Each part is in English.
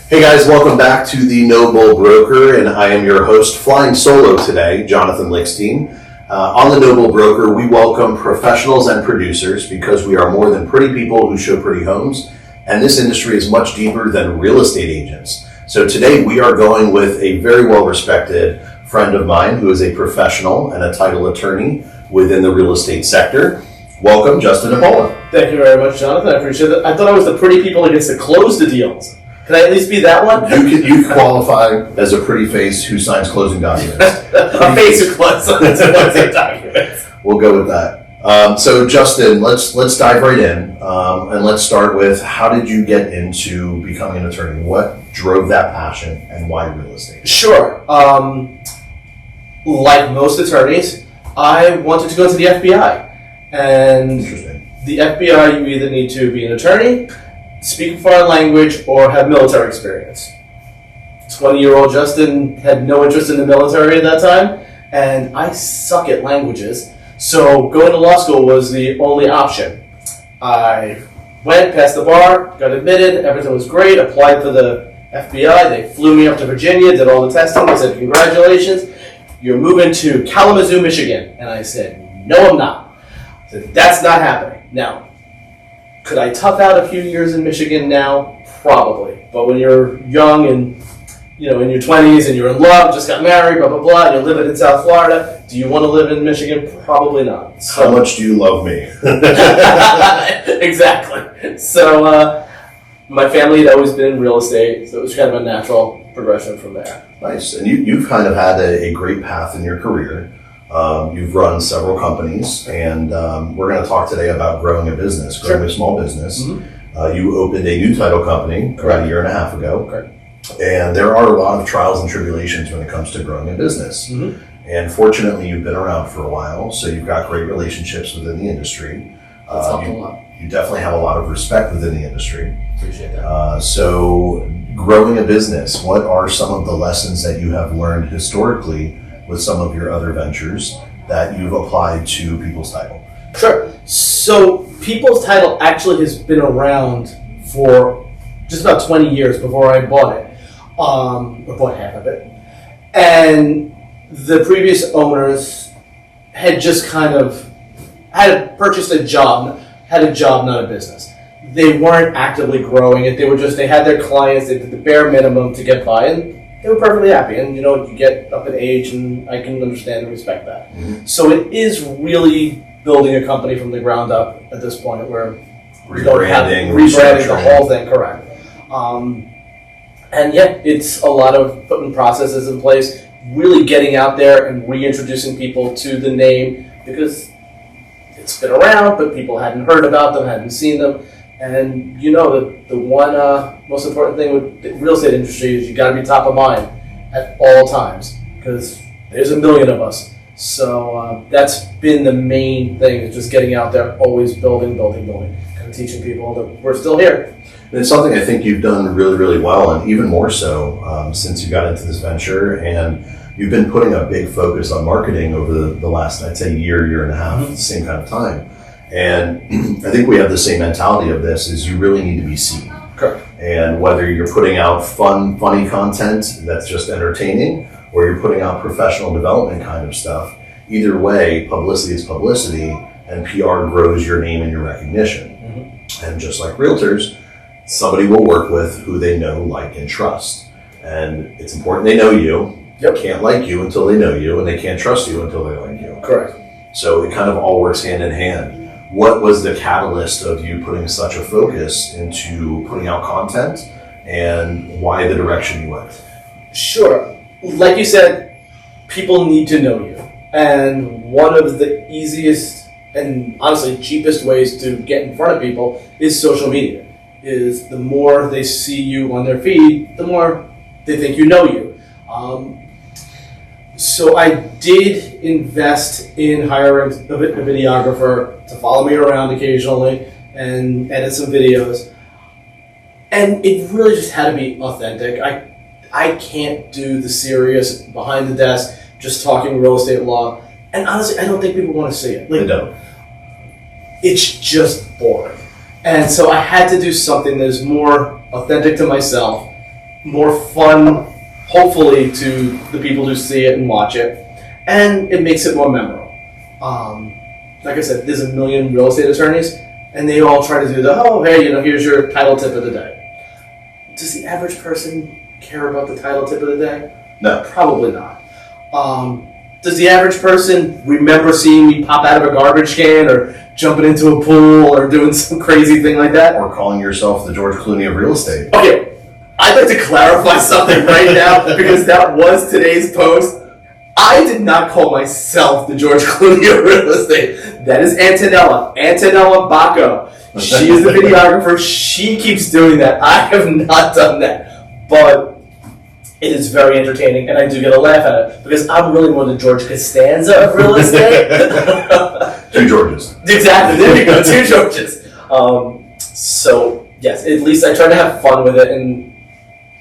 Hey guys, welcome back to the Noble Broker, and I am your host, flying solo today, Jonathan Lickstein. On the Noble Broker, we welcome professionals and producers because we are more than pretty people who show pretty homes, and this industry is much deeper than real estate agents. So today we are going with a very well-respected friend of mine who is a professional and a title attorney within the real estate sector. Welcome, Justin Nepola. Thank you very much, Jonathan. I appreciate it. I thought I was the pretty people who gets to close the deals. Can I at least be that one? You qualify as a pretty face who signs closing documents. A face who closes documents. We'll go with that. So Justin, let's dive right in, and let's start with how did you get into becoming an attorney? What drove that passion, and why real estate? Sure. Like most attorneys, I wanted to go to the FBI, and the FBI, you either need to be an attorney, speak a foreign language, or have military experience. 20-year-old Justin had no interest in the military at that time, and I suck at languages, so going to law school was the only option. I went, passed the bar, got admitted, everything was great, applied for the FBI, they flew me up to Virginia, did all the testing, they said, congratulations, you're moving to Kalamazoo, Michigan. And I said, no, I'm not. I said, that's not happening. Now, could I tough out a few years in Michigan now? Probably. But when you're young and, in your 20s and you're in love, just got married, blah, blah, blah, and you're living in South Florida, do you want to live in Michigan? Probably not. So, how much do you love me? Exactly. So my family had always been in real estate, so it was kind of a natural progression from there. Nice. And you've kind of had a great path in your career. You've run several companies, and we're going to talk today about growing a business, growing a small business. Mm-hmm. You opened a new title company about a year and a half ago. Correct. And there are a lot of trials and tribulations when it comes to growing a business. Mm-hmm. And fortunately, you've been around for a while, so you've got great relationships within the industry. That's helped a lot. You definitely have a lot of respect within the industry. Appreciate that. So growing a business, what are some of the lessons that you have learned historically with some of your other ventures that you've applied to People's Title? Sure. So People's Title actually has been around for just about 20 years before I bought it, or bought half of it. And the previous owners had just kind of purchased a job, not a business. They weren't actively growing it. They had their clients, they did the bare minimum to get by, and they were perfectly happy. And you get up in age, and I can understand and respect that. Mm-hmm. So it is really building a company from the ground up at this point, where rebranding the whole thing, correct. And yeah, it's a lot of putting processes in place, really getting out there and reintroducing people to the name, because it's been around, but people hadn't heard about them, hadn't seen them. And the one most important thing with the real estate industry is you got to be top of mind at all times, because there's a million of us. So that's been the main thing, is just getting out there, always building, kind of teaching people that we're still here. And it's something I think you've done really, really well, and even more so since you got into this venture, and you've been putting a big focus on marketing over the last, I'd say, year and a half, mm-hmm. the same kind of time. And I think we have the same mentality of this, is you really need to be seen. Correct. And whether you're putting out funny content that's just entertaining, or you're putting out professional development kind of stuff, either way, publicity is publicity, and PR grows your name and your recognition. Mm-hmm. And just like realtors, somebody will work with who they know, like, and trust. And it's important they know you. Yep. They can't like you until they know you, and they can't trust you until they like you. Correct. So it kind of all works hand in hand. What was the catalyst of you putting such a focus into putting out content, and why the direction you went? Sure. Like you said, people need to know you. And one of the easiest and honestly cheapest ways to get in front of people is social media. Is the more they see you on their feed, the more they think you know you. So I did invest in hiring a videographer to follow me around occasionally and edit some videos. And it really just had to be authentic. I can't do the serious, behind the desk, just talking real estate law. And honestly, I don't think people want to see it. They don't. It's just boring. And so I had to do something that is more authentic to myself more fun, hopefully, to the people who see it and watch it, and it makes it more memorable. Like I said, there's a million real estate attorneys, and they all try to do here's your title tip of the day. Does the average person care about the title tip of the day? No. Probably not. Does the average person remember seeing me pop out of a garbage can or jumping into a pool or doing some crazy thing like that? Or calling yourself the George Clooney of real estate. Okay, I'd like to clarify something right now because that was today's post. I did not call myself the George Clooney of real estate. That is Antonella Bacco. She is the videographer. She keeps doing that. I have not done that. But it is very entertaining, and I do get a laugh at it because I'm really more the George Costanza of real estate. Two Georges. Exactly. There you go. Two Georges. So yes, at least I try to have fun with it, and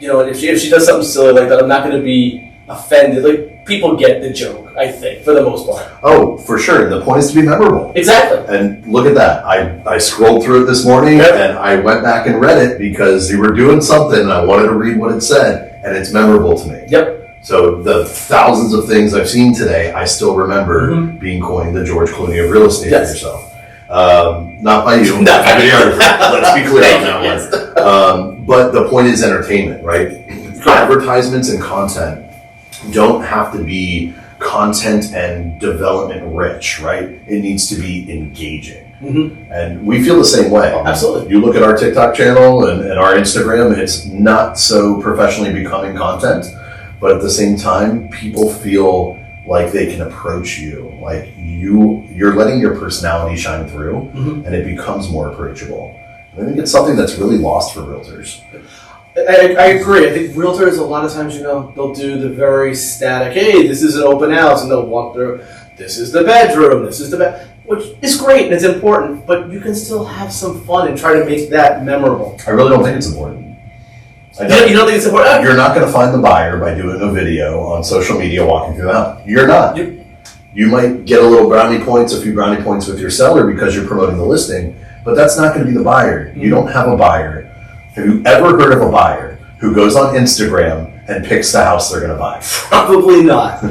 and if she does something silly like that, I'm not going to be offended. Like, people get the joke, I think, for the most part. Oh, for sure. The point is to be memorable. Exactly. And look at that. I scrolled through it this morning, and I went back and read it because you were doing something, and I wanted to read what it said. And it's memorable to me. Yep. So the thousands of things I've seen today, I still remember being coined the George Clooney of real estate for yourself. Not by you. Not by me. Let's be clear on that Yes. one. But the point is entertainment, right? Advertisements and content don't have to be content and development rich, right? It needs to be engaging. And we feel the same way. Absolutely. You look at our TikTok channel and our Instagram, it's not so professionally becoming content, but at the same time, people feel like they can approach you. Like you're letting your personality shine through, and it becomes more approachable. And I think it's something that's really lost for realtors. I agree. I think realtors, a lot of times, they'll do the very static, hey, this is an open house, and they'll walk through, this is the bedroom, this is the bed. Which is great and it's important, but you can still have some fun and try to make that memorable. I really don't think it's important. You don't think it's important? You're not going to find the buyer by doing a video on social media walking through the house. You're not. You might get a few brownie points with your seller because you're promoting the listing, but that's not going to be the buyer. You don't have a buyer. Have you ever heard of a buyer who goes on Instagram and picks the house they're going to buy? Probably not.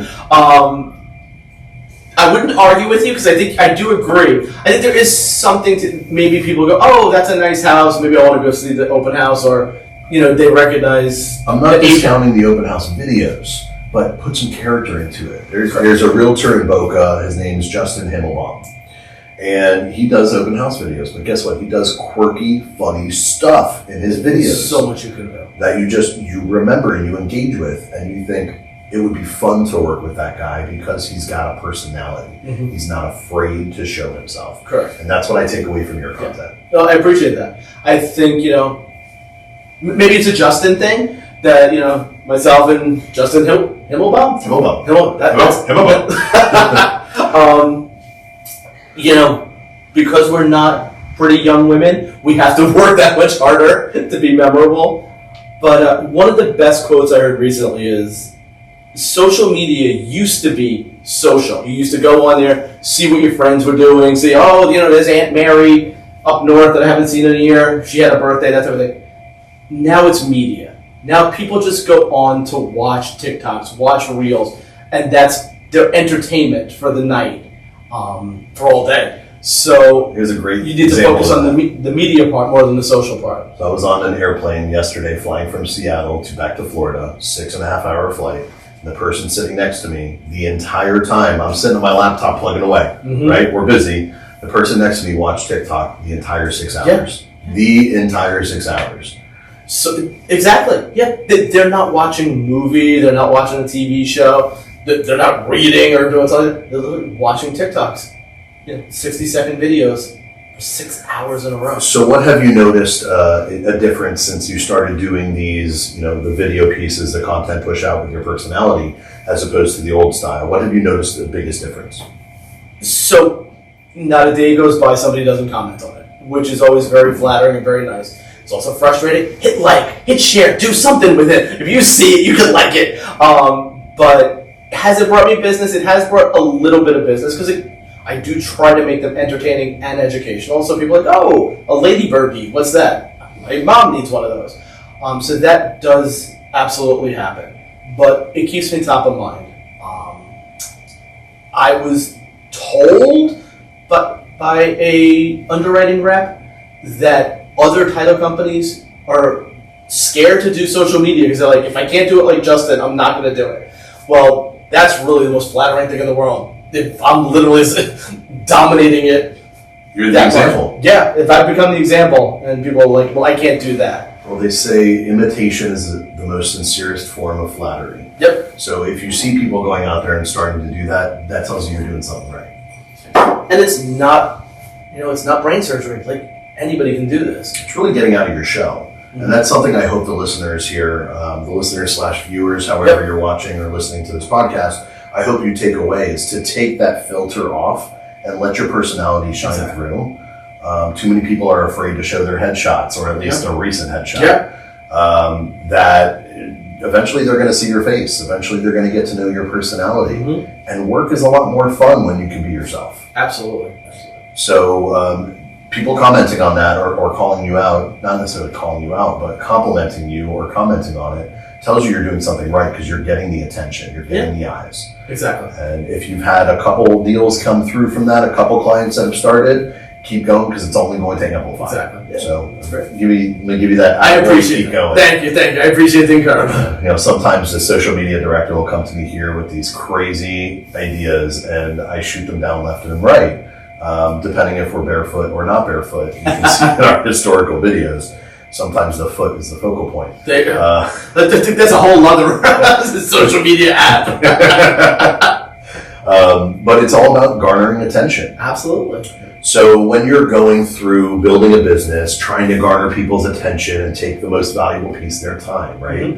I wouldn't argue with you because I do agree. I think there is something to maybe people go, oh, that's a nice house. Maybe I want to go see the open house, or they recognize. I'm not discounting the open house videos, but put some character into it. There's a realtor in Boca. His name's Justin Nepola, and he does open house videos. But guess what? He does quirky, funny stuff in his videos. So much you can do that you remember and you engage with, and you think, it would be fun to work with that guy because he's got a personality. He's not afraid to show himself. Correct. And that's what I take away from your content. Yeah. No, I appreciate that. I think, maybe it's a Justin thing that, myself and Justin Himmelbaum? Because we're not pretty young women, we have to work that much harder to be memorable. But one of the best quotes I heard recently is, social media used to be social. You used to go on there, see what your friends were doing, see, there's Aunt Mary up north that I haven't seen in a year. She had a birthday, that type of thing. Now it's media. Now people just go on to watch TikToks, watch Reels, and that's their entertainment for the night, for all day. So here's a great you need to focus on the media part more than the social part. So I was on an airplane yesterday flying from Seattle back to Florida, 6.5-hour flight. The person sitting next to me, the entire time, I'm sitting on my laptop plugging away, right? We're busy. The person next to me watched TikTok the entire 6 hours. Yeah. The entire 6 hours. So exactly, yeah. They're not watching a movie. They're not watching a TV show. They're not reading or doing something. They're literally watching TikToks. 60-second videos for 6 hours in a row. So what have you noticed a difference since you started doing these, the video pieces, the content push out with your personality, as opposed to the old style? What have you noticed the biggest difference? So not a day goes by somebody doesn't comment on it, which is always very flattering and very nice. It's also frustrating. Hit like, hit share, do something with it. If you see it, you can like it. But has it brought me business? It has brought a little bit of business because I do try to make them entertaining and educational. So people are like, oh, a ladybird bee, what's that? My mom needs one of those. So that does absolutely happen, but it keeps me top of mind. I was told by a underwriting rep that other title companies are scared to do social media because they're like, if I can't do it like Justin, I'm not going to do it. Well, that's really the most flattering thing in the world. If I'm literally dominating it. You're the example. Yeah, if I become the example and people are like, well, I can't do that. Well, they say imitation is the most sincerest form of flattery. Yep. So if you see people going out there and starting to do that, that tells you you're doing something right. And it's not, it's not brain surgery. Like, anybody can do this. It's really getting out of your shell. And that's something I hope the listeners here, the listeners/viewers, however you're watching or listening to this podcast, I hope you take away is to take that filter off and let your personality shine through. Too many people are afraid to show their headshots, or at least a recent headshot. That eventually they're going to see your face. Eventually they're going to get to know your personality. And work is a lot more fun when you can be yourself. Absolutely. So people commenting on that or calling you out, not necessarily calling you out, but complimenting you or commenting on it, tells you you're doing something right because you're getting the attention, you're getting the eyes. Exactly. And if you've had a couple deals come through from that, a couple clients that have started, keep going because it's only going to amplify. Exactly. Yeah. So that's great. let me give you that. I appreciate keep going. Thank you. I appreciate the encouragement. Sometimes the social media director will come to me here with these crazy ideas, and I shoot them down left and right, depending if we're barefoot or not barefoot. You can see in our historical videos. Sometimes the foot is the focal point. That's a whole other social media app. But it's all about garnering attention. Absolutely. So when you're going through building a business, trying to garner people's attention and take the most valuable piece of their time, right?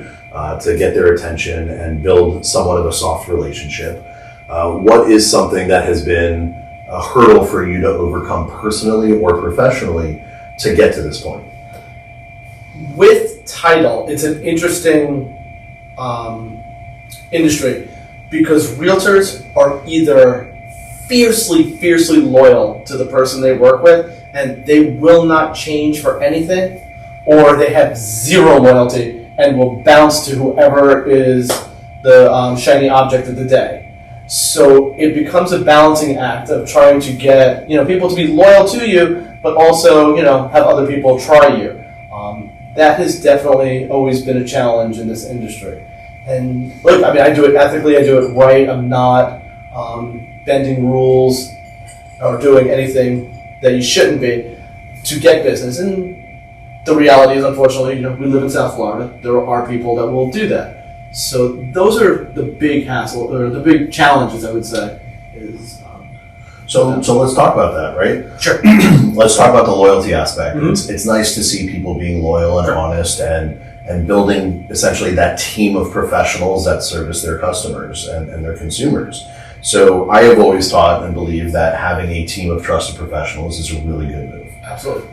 To get their attention and build somewhat of a soft relationship. What is something that has been a hurdle for you to overcome personally or professionally to get to this point? With title, it's an interesting industry because realtors are either fiercely loyal to the person they work with and they will not change for anything, or they have zero loyalty and will bounce to whoever is the shiny object of the day. So it becomes a balancing act of trying to get people to be loyal to you, but also have other people try you. That has definitely always been a challenge in this industry. And look, I do it ethically, I do it right. I'm not bending rules or doing anything that you shouldn't be to get business. And the reality is, unfortunately, we live in South Florida. There are people that will do that. So those are the big hassle or the big challenges, I would say. So let's talk about that, right? Sure. Let's talk about the loyalty aspect. It's nice to see people being loyal and honest and building essentially that team of professionals that service their customers and their consumers. So I have always thought and believed that having a team of trusted professionals is a really good move. Absolutely.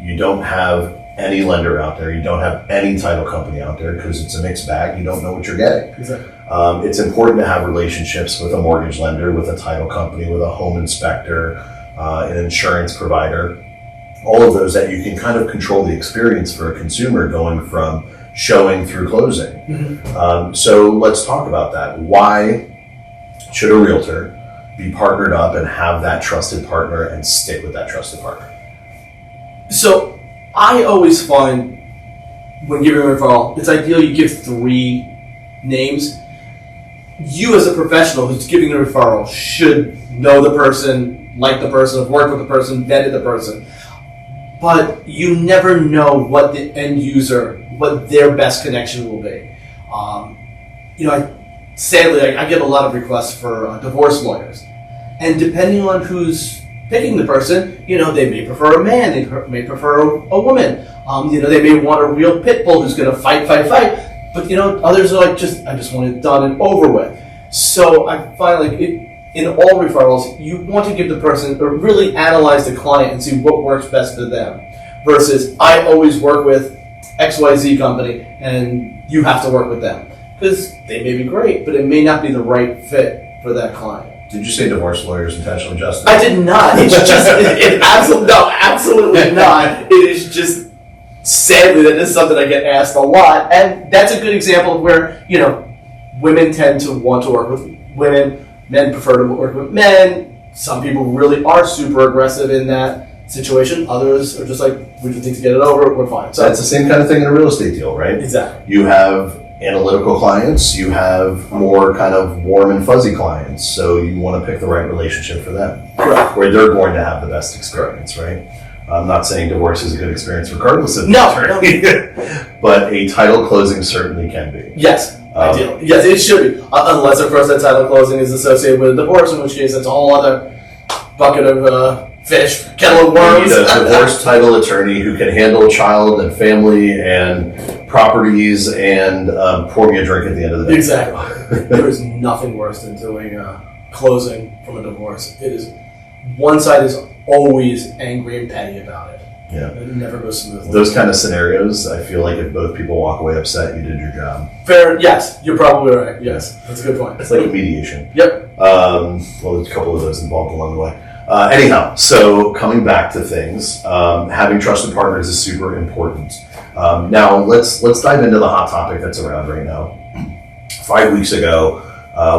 You don't have any lender out there. You don't have any title company out there because it's a mixed bag. You don't know what you're getting. Exactly. It's important to have relationships with a mortgage lender, with a title company, with a home inspector, an insurance provider, all of those that you can kind of control the experience for a consumer going from showing through closing. So let's talk about that. Why should a realtor be partnered up and have that trusted partner and stick with that trusted partner? So I always find when giving a referral, it's ideal you give 3 names. You as a professional who's giving the referral should know the person, like the person, have worked with the person, vetted the person. But you never know what the end user, what their best connection will be. Sadly, I get a lot of requests for divorce lawyers. And depending on who's picking the person, they may prefer a man, they may prefer a woman. They may want a real pit bull who's going to fight. But, others are like, I just want it done and over with. So I find in all referrals, you want to give the person, or really analyze the client and see what works best for them. Versus, I always work with XYZ company and you have to work with them. Because they may be great, but it may not be the right fit for that client. Did you say divorce lawyers intentionally, Justin? I did not. It's just, absolutely not. It is just sadly, that is something I get asked a lot, and that's a good example of where, women tend to want to work with women, men prefer to work with men. Some people really are super aggressive in that situation. Others are just like, we just need to get it over, we're fine. So that's the same kind of thing in a real estate deal, right? Exactly. You have analytical clients, you have more kind of warm and fuzzy clients, so you want to pick the right relationship for them. Correct. Where they're going to have the best experience, right? I'm not saying divorce is a good experience regardless of the attorney, but a title closing certainly can be. Yes, ideally. Yes, it should be. Unless, of course, that title closing is associated with a divorce, in which case it's a whole other bucket of fish, kettle of worms. You need a divorce title attorney who can handle child and family and properties and pour me a drink at the end of the day. Exactly. There is nothing worse than doing a closing from a divorce. It is, one side is always angry and petty about it. Yeah. It never goes smoothly. Those kind of scenarios, I feel like if both people walk away upset, you did your job. Fair, yes, you're probably right. Yes, that's a good point. It's like a mediation. Yep. Well, there's a couple of those involved along the way. Anyhow, so coming back to things, having trusted partners is super important. Now, let's dive into the hot topic that's around right now. 5 weeks ago,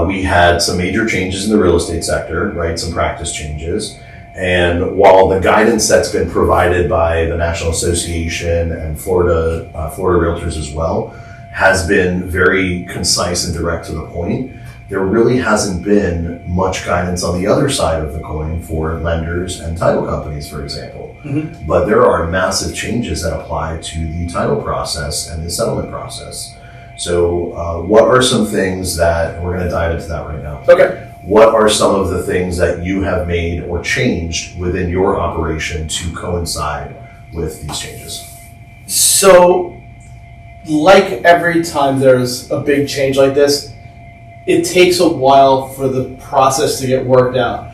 we had some major changes in the real estate sector, right? Some practice changes. And while the guidance that's been provided by the National Association and Florida Realtors as well has been very concise and direct to the point, there really hasn't been much guidance on the other side of the coin for lenders and title companies, for example. Mm-hmm. But there are massive changes that apply to the title process and the settlement process. So what are some things that, and we're going to dive into that right now. Okay. What are some of the things that you have made or changed within your operation to coincide with these changes? So, like every time there's a big change like this, it takes a while for the process to get worked out.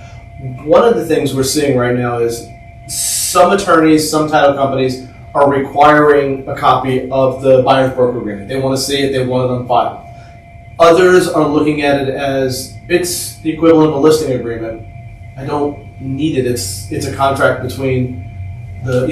One of the things we're seeing right now is some attorneys, some title companies are requiring a copy of the buyer's broker agreement. They want to see it, they want it on file. Others are looking at it as it's the equivalent of a listing agreement. I don't need it. It's a contract between the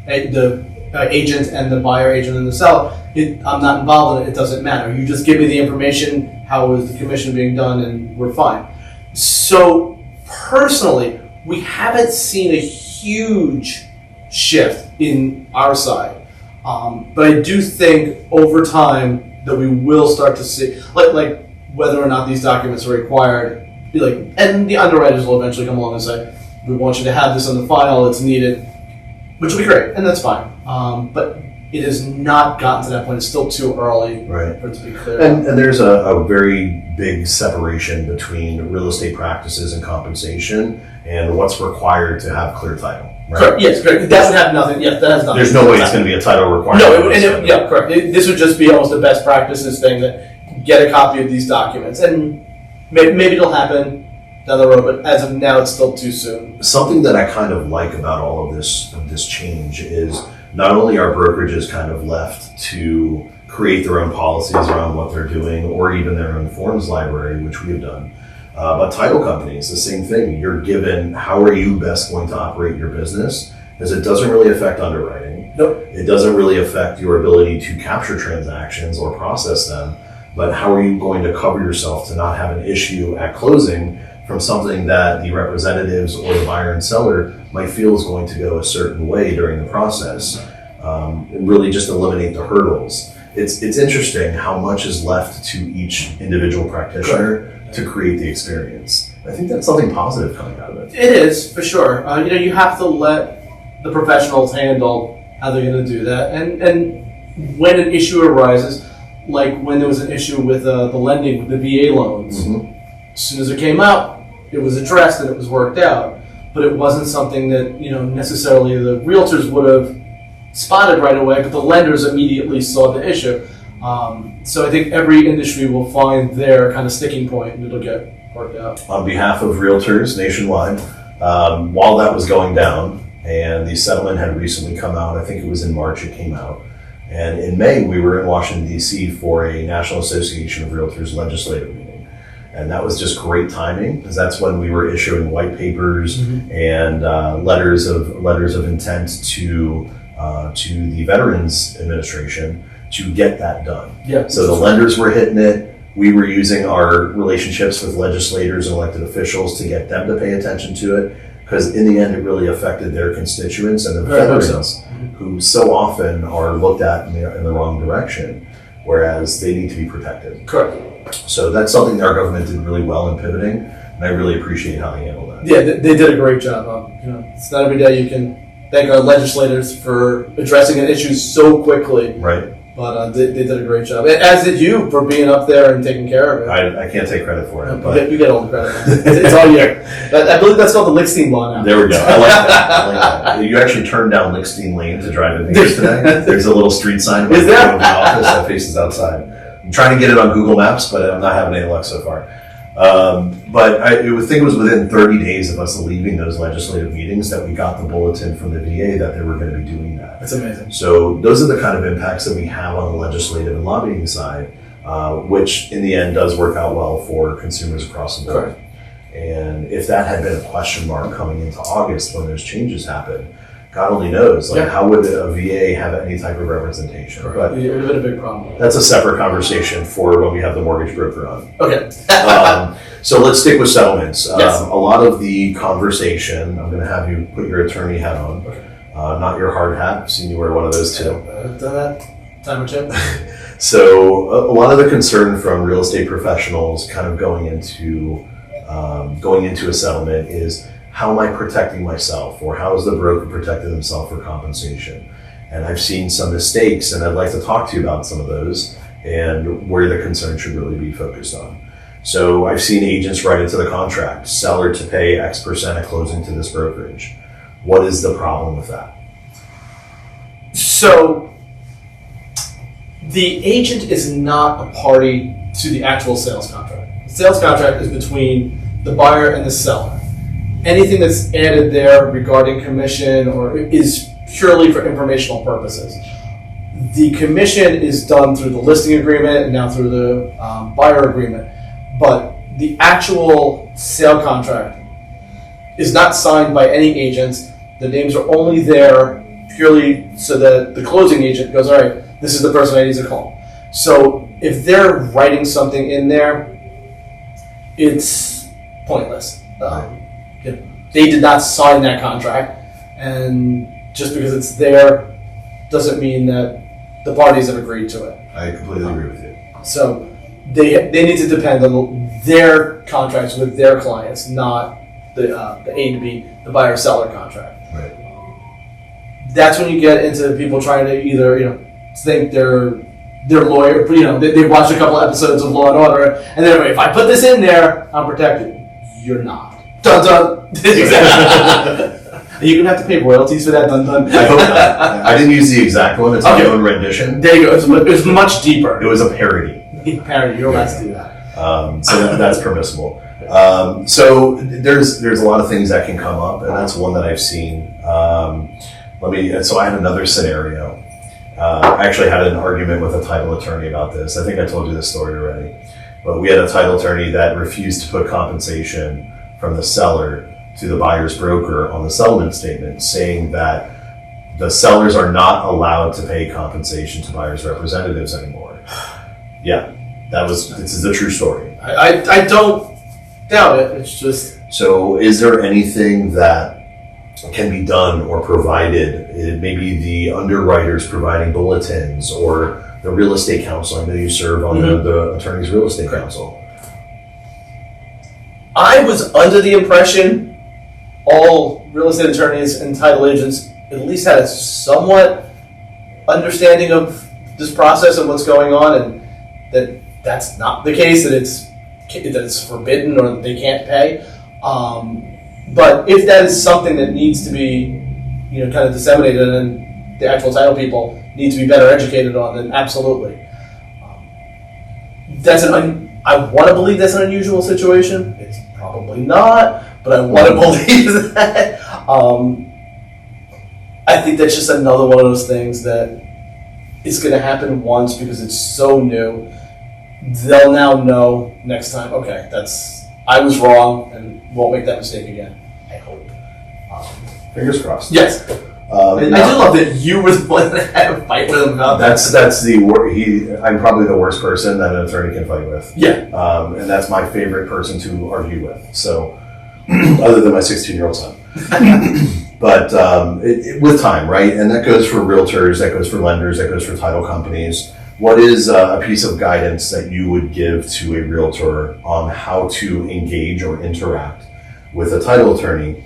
agent and the buyer agent and the seller. I'm not involved in it. It doesn't matter. You just give me the information. How is the commission being done, and we're fine. So personally, we haven't seen a huge shift in our side, but I do think over time that we will start to see, like whether or not these documents are required, and the underwriters will eventually come along and say, we want you to have this on the file, it's needed, which will be great, and that's fine. But it has not gotten to that point. It's still too early for it to be clear. And there's a very big separation between real estate practices and compensation and what's required to have clear title. Right? Correct. Yes, correct. That would have nothing. Yes, that has nothing. There's no way it's going to be a title requirement. No, correct. This would just be almost a best practices thing, that get a copy of these documents, and maybe it'll happen down the road. But as of now, it's still too soon. Something that I kind of like about all of this change is not only are brokerages kind of left to create their own policies around what they're doing, or even their own forms library, which we've done. But title companies, the same thing. You're given how are you best going to operate your business, because it doesn't really affect underwriting. Nope. It doesn't really affect your ability to capture transactions or process them, but how are you going to cover yourself to not have an issue at closing from something that the representatives or the buyer and seller might feel is going to go a certain way during the process, and really just eliminate the hurdles. It's interesting how much is left to each individual practitioner to create the experience. I think that's something positive coming out of it. It is, for sure. You have to let the professionals handle how they're going to do that. And when an issue arises, like when there was an issue with the lending, with the VA loans, as soon as it came up, it was addressed and it was worked out. But it wasn't something that necessarily the realtors would have spotted right away, but the lenders immediately saw the issue. So I think every industry will find their kind of sticking point, and it'll get worked out. On behalf of realtors nationwide, while that was going down, and the settlement had recently come out, I think it was in March it came out, and in May we were in Washington, D.C. for a National Association of Realtors legislative meeting. And that was just great timing, because that's when we were issuing white papers and letters of intent to to the Veterans Administration to get that done. Yeah. So the lenders were hitting it. We were using our relationships with legislators and elected officials to get them to pay attention to it, because in the end, it really affected their constituents and the veterans who so often are looked at in the wrong direction, whereas they need to be protected. Correct. So that's something that our government did really well in pivoting, and I really appreciate how they handled that. Yeah, they did a great job. It's not every day you can thank our legislators for addressing an issue so quickly. Right. But they did a great job, as did you for being up there and taking care of it. I can't take credit for it, but You get all the credit. It's all you. I believe that's called the Lickstein law now. there we go. I like that. You actually turned down Lickstein Lane to drive in here today. There's a little street sign above the office that faces outside. I'm trying to get it on Google Maps, but I'm not having any luck so far. But I think it was within 30 days of us leaving those legislative meetings that we got the bulletin from the VA that they were going to be doing that. That's amazing. So those are the kind of impacts that we have on the legislative and lobbying side, which in the end does work out well for consumers across the board. Correct. And if that had been a question mark coming into August when those changes happened, God only knows, how would a VA have any type of representation? Right. But It would have been a big problem. that's a separate conversation for when we have the mortgage broker on. Okay. So let's stick with settlements. Yes. A lot of the conversation, I'm going to have you put your attorney hat on, not your hard hat. I've seen you wear one of those too. Done that time or two. So a lot of the concern from real estate professionals kind of going into a settlement is, how am I protecting myself, or how is the broker protecting themselves for compensation? And I've seen some mistakes, and I'd like to talk to you about some of those and where the concern should really be focused on. So I've seen agents write into the contract, seller to pay X% at closing to this brokerage. What is the problem with that? So the agent is not a party to the actual sales contract. The sales contract is between the buyer and the seller. Anything that's added there regarding commission or is purely for informational purposes. The commission is done through the listing agreement and now through the buyer agreement, but the actual sale contract is not signed by any agents. The names are only there purely so that the closing agent goes, all right, this is the person I need to call. So if they're writing something in there, it's pointless. They did not sign that contract, and just because it's there doesn't mean that the parties have agreed to it. I completely agree with you. So they need to depend on their contracts with their clients, not the A to B, the buyer-seller contract. Right. That's when you get into people trying to either think they're lawyer, they've watched a couple episodes of Law and Order, and then if I put this in there, I'm protected. You're not. Dun dun. Exactly. You're gonna have to pay royalties for that. Dun dun. I hope not. I didn't use the exact one. It's my Okay. own rendition. There you go. It was much deeper. It was a parody. Parody. You're allowed to do that. So that's permissible. So there's a lot of things that can come up, and that's one that I've seen. So I had another scenario. I actually had an argument with a title attorney about this. I think I told you this story already. But we had a title attorney that refused to put compensation from the seller to the buyer's broker on the settlement statement, saying that the sellers are not allowed to pay compensation to buyer's representatives anymore. Yeah, this is a true story. I don't doubt it. It's just. So is there anything that can be done or provided? Maybe the underwriters providing bulletins, or the real estate counsel. I know you serve on the attorney's real estate council. I was under the impression all real estate attorneys and title agents at least had a somewhat understanding of this process and what's going on, and that's not the case, that it's forbidden or that they can't pay. But if that is something that needs to be, kind of disseminated, and the actual title people need to be better educated on, then absolutely. I want to believe that's an unusual situation. It's probably not, but I want to believe that. I think that's just another one of those things that is going to happen once because it's so new. They'll now know next time, okay, I was wrong and won't make that mistake again. I hope. Fingers crossed. Yes. I do love that you were the one that had a fight with him about that. That's the I'm probably the worst person that an attorney can fight with. Yeah. And that's my favorite person to argue with. So, other than my 16-year-old son. But with time, right? And that goes for realtors, that goes for lenders, that goes for title companies. What is a piece of guidance that you would give to a realtor on how to engage or interact with a title attorney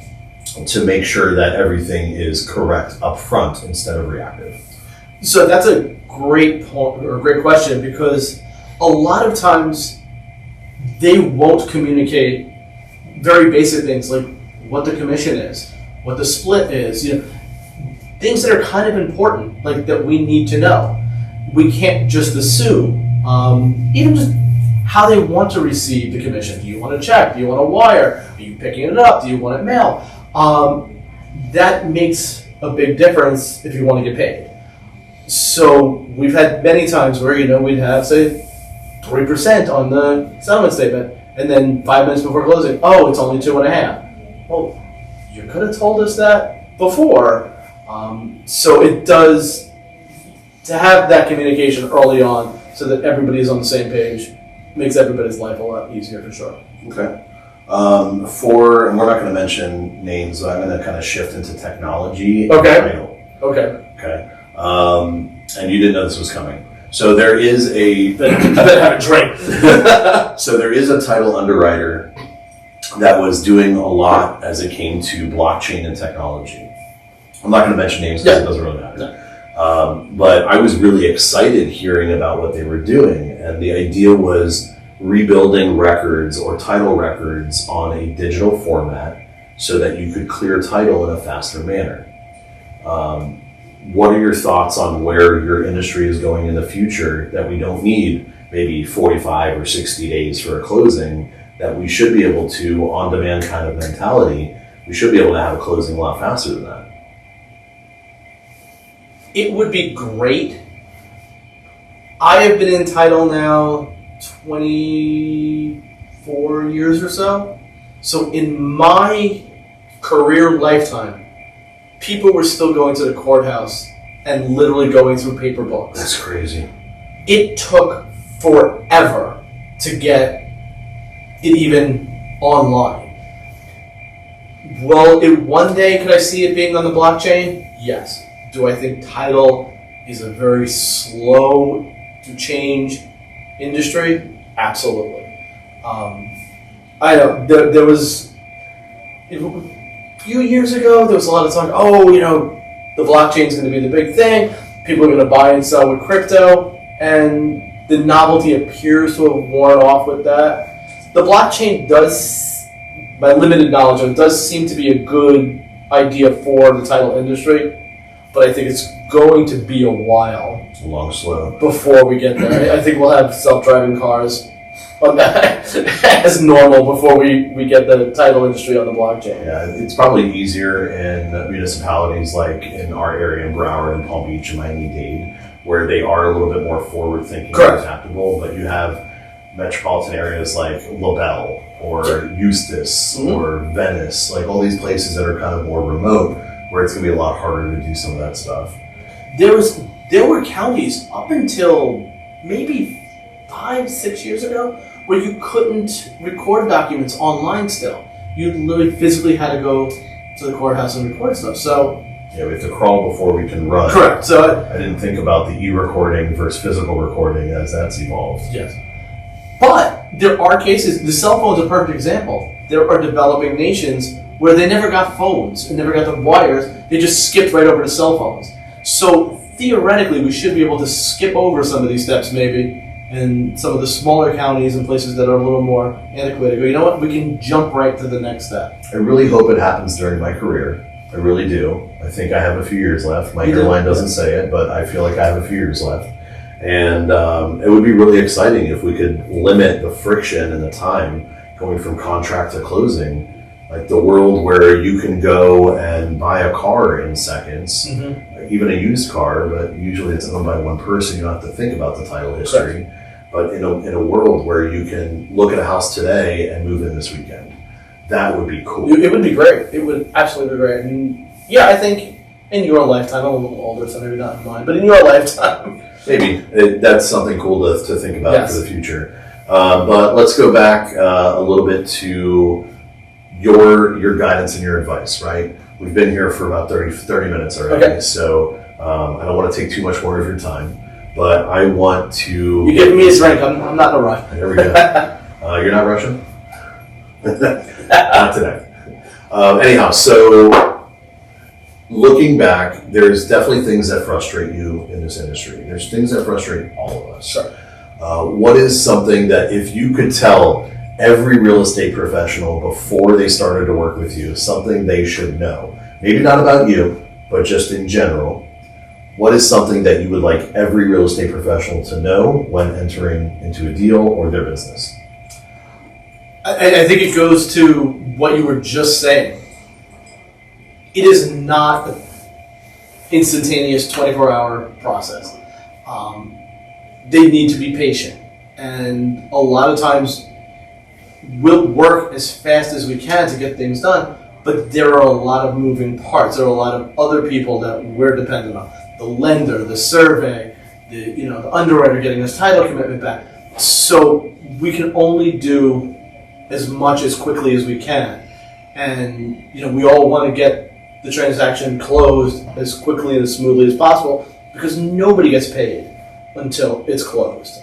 to make sure that everything is correct up front instead of reactive? So that's a great point or great question, because a lot of times they won't communicate very basic things like what the commission is, what the split is, things that are kind of important, like that we need to know. We can't just assume, even just how they want to receive the commission. Do you want a check? Do you want a wire? Are you picking it up? Do you want it mail? That makes a big difference if you want to get paid. So we've had many times where, we'd have, say, 3% on the settlement statement, and then 5 minutes before closing, oh, it's only 2.5%. Well, you could have told us that before. So it does, to have that communication early on so that everybody's on the same page makes everybody's life a lot easier for sure. Okay. And we're not going to mention names, so I'm going to kind of shift into technology. Okay. And title. Okay. And you didn't know this was coming. So there is I better have a drink. So there is a title underwriter that was doing a lot as it came to blockchain and technology. I'm not going to mention names because it doesn't really matter. No. But I was really excited hearing about what they were doing, and the idea was rebuilding records or title records on a digital format so that you could clear title in a faster manner. What are your thoughts on where your industry is going in the future, that we don't need maybe 45 or 60 days for a closing, that we should be able to, on-demand kind of mentality, we should be able to have a closing a lot faster than that? It would be great. I have been in title now 24 years or so. So in my career lifetime, people were still going to the courthouse and literally going through paper books. That's crazy. It took forever to get it even online. Well, one day could I see it being on the blockchain? Yes. Do I think title is a very slow to change industry? Absolutely. I know there was a few years ago, there was a lot of talk, the blockchain is going to be the big thing. People are going to buy and sell with crypto, and the novelty appears to have worn off with that. The blockchain does, by limited knowledge, it does seem to be a good idea for the title industry, but I think it's going to be a while. It's a long slow. Before we get there. I think we'll have self-driving cars as normal before we get the title industry on the blockchain. Yeah, it's probably easier in municipalities like in our area in Broward and Palm Beach and Miami-Dade, where they are a little bit more forward-thinking and adaptable, but you have metropolitan areas like LaBelle or Eustis or Venice, like all these places that are kind of more remote, where it's going to be a lot harder to do some of that stuff. There were counties up until maybe 5-6 years ago where you couldn't record documents online still. You literally physically had to go to the courthouse and record stuff. So yeah, we have to crawl before we can run. Correct. So I didn't think about the e-recording versus physical recording as that's evolved. Yes. But there are cases, the cell phone's a perfect example. There are developing nations where they never got phones and never got the wires. They just skipped right over to cell phones. So theoretically, we should be able to skip over some of these steps maybe in some of the smaller counties and places that are a little more antiquated. You know what? We can jump right to the next step. I really hope it happens during my career. I really do. I think I have a few years left. My hairline doesn't say it, but I feel like I have a few years left. And it would be really exciting if we could limit the friction and the time going from contract to closing. Like the world where you can go and buy a car in seconds, even a used car, but usually it's owned by one person. You don't have to think about the title history. Correct. But in a world where you can look at a house today and move in this weekend, that would be cool. It would be great. It would absolutely be great. And yeah, I think in your lifetime. I'm a little older, so maybe not in mine, but in your lifetime. Maybe. That's something cool to think about Yes. for the future. But let's go back a little bit to your guidance and your advice, right? We've been here for about 30 minutes already, Okay. so I don't want to take too much more of your time, but I want to... You're giving me a drink. I'm not in a rush. There we go. You're not Russian? Not today. Anyhow, so looking back, there's definitely things that frustrate you in this industry. There's things that frustrate all of us. Sure. What is something that if you could tell every real estate professional before they started to work with you, something they should know? Maybe not about you, but just in general. What is something that you would like every real estate professional to know when entering into a deal or their business? I think it goes to what you were just saying. It is not an instantaneous 24-hour process. They need to be patient. And a lot of times we'll work as fast as we can to get things done, but there are a lot of moving parts. There are a lot of other people that we're dependent on. The lender, the survey, the underwriter getting this title commitment back. So we can only do as much as quickly as we can. And we all want to get the transaction closed as quickly and as smoothly as possible because nobody gets paid until it's closed.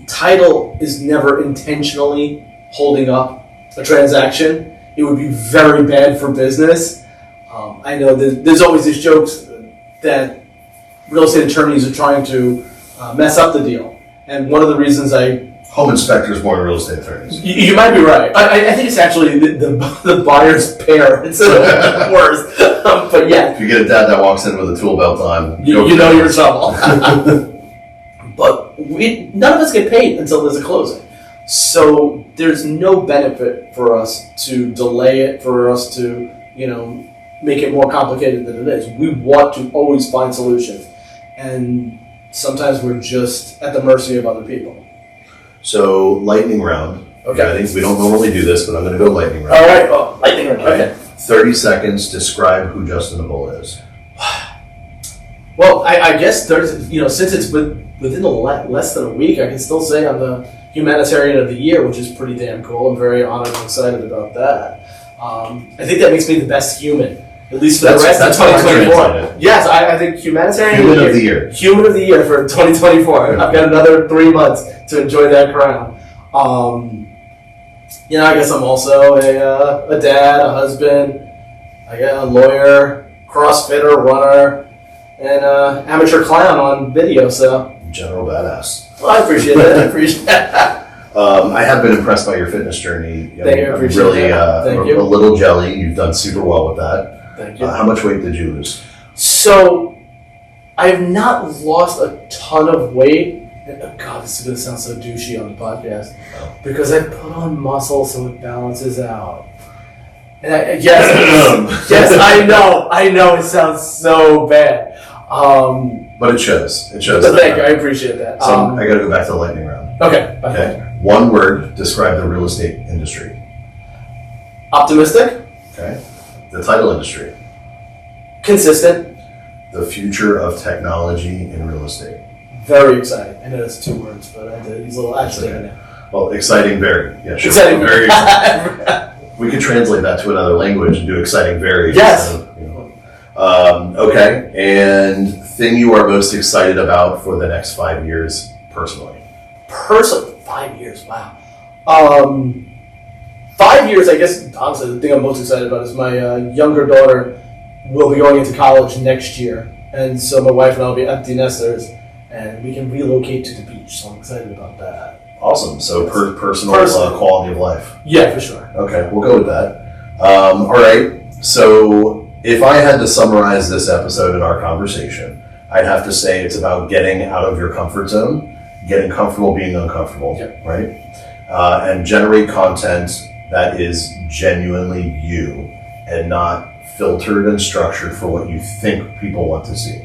Title is never intentionally holding up a transaction. It would be very bad for business. I know there's always these jokes that real estate attorneys are trying to mess up the deal. And one of the reasons Home inspectors more than real estate attorneys. You might be right. I think it's actually the buyer's pair. It's worse. But yeah. If you get a dad that walks in with a tool belt on, you know you're in trouble. But none of us get paid until there's a closing. So there's no benefit for us to delay it, for us to, make it more complicated than it is. We want to always find solutions. And sometimes we're just at the mercy of other people. So, lightning round. Okay. I think we don't normally do this, but I'm going to go lightning round. All right. Oh, lightning round. Okay. 30 seconds, describe who Justin Nepola is. Well, I guess there's, since it's within less than a week, I can still say I'm the Humanitarian of the Year, which is pretty damn cool. I'm very honored and excited about that. I think that makes me the best human, at least for the rest of 2024. Yes, I think Humanitarian Human of the Year. Human of the Year for 2024. I've got another 3 months to enjoy that crown. I guess I'm also a dad, a husband, a lawyer, CrossFitter, runner, and amateur clown on video. So General badass. Well, I appreciate that. I have been impressed by your fitness journey. Thank you. I appreciate really, that. Thank you. A little jelly. You've done super well with that. Thank you. How much weight did you lose? So, I have not lost a ton of weight. God, this is going to sound so douchey on the podcast. Because I put on muscle so it balances out. And yes, I know it sounds so bad. But it shows. It shows. Thank you, I appreciate that. So I got to go back to the lightning round. Okay. One word, describe the real estate industry. Optimistic. Okay. The title industry. Consistent. The future of technology in real estate. Very exciting. I know that's 2 words, but I did use a little adjective in there. Well, exciting, very. Yeah, sure. Exciting, very exciting. We could translate that to another language and do exciting, very. Yes. Okay. And thing you are most excited about for the next 5 years, personally? 5 years, wow. 5 years, I guess, honestly, the thing I'm most excited about is my younger daughter will be going into college next year. And so my wife and I will be empty nesters, and we can relocate to the beach. So I'm excited about that. Awesome. So personal quality of life. Yeah, for sure. Okay, we'll go with that. All right. So if I had to summarize this episode in our conversation, I'd have to say it's about getting out of your comfort zone, getting comfortable being uncomfortable, right? And generate content that is genuinely you and not filtered and structured for what you think people want to see.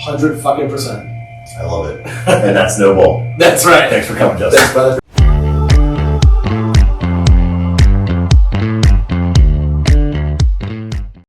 100% fucking %. I love it. And that's no bull. That's right. Thanks for coming, Justin. Thanks, brother.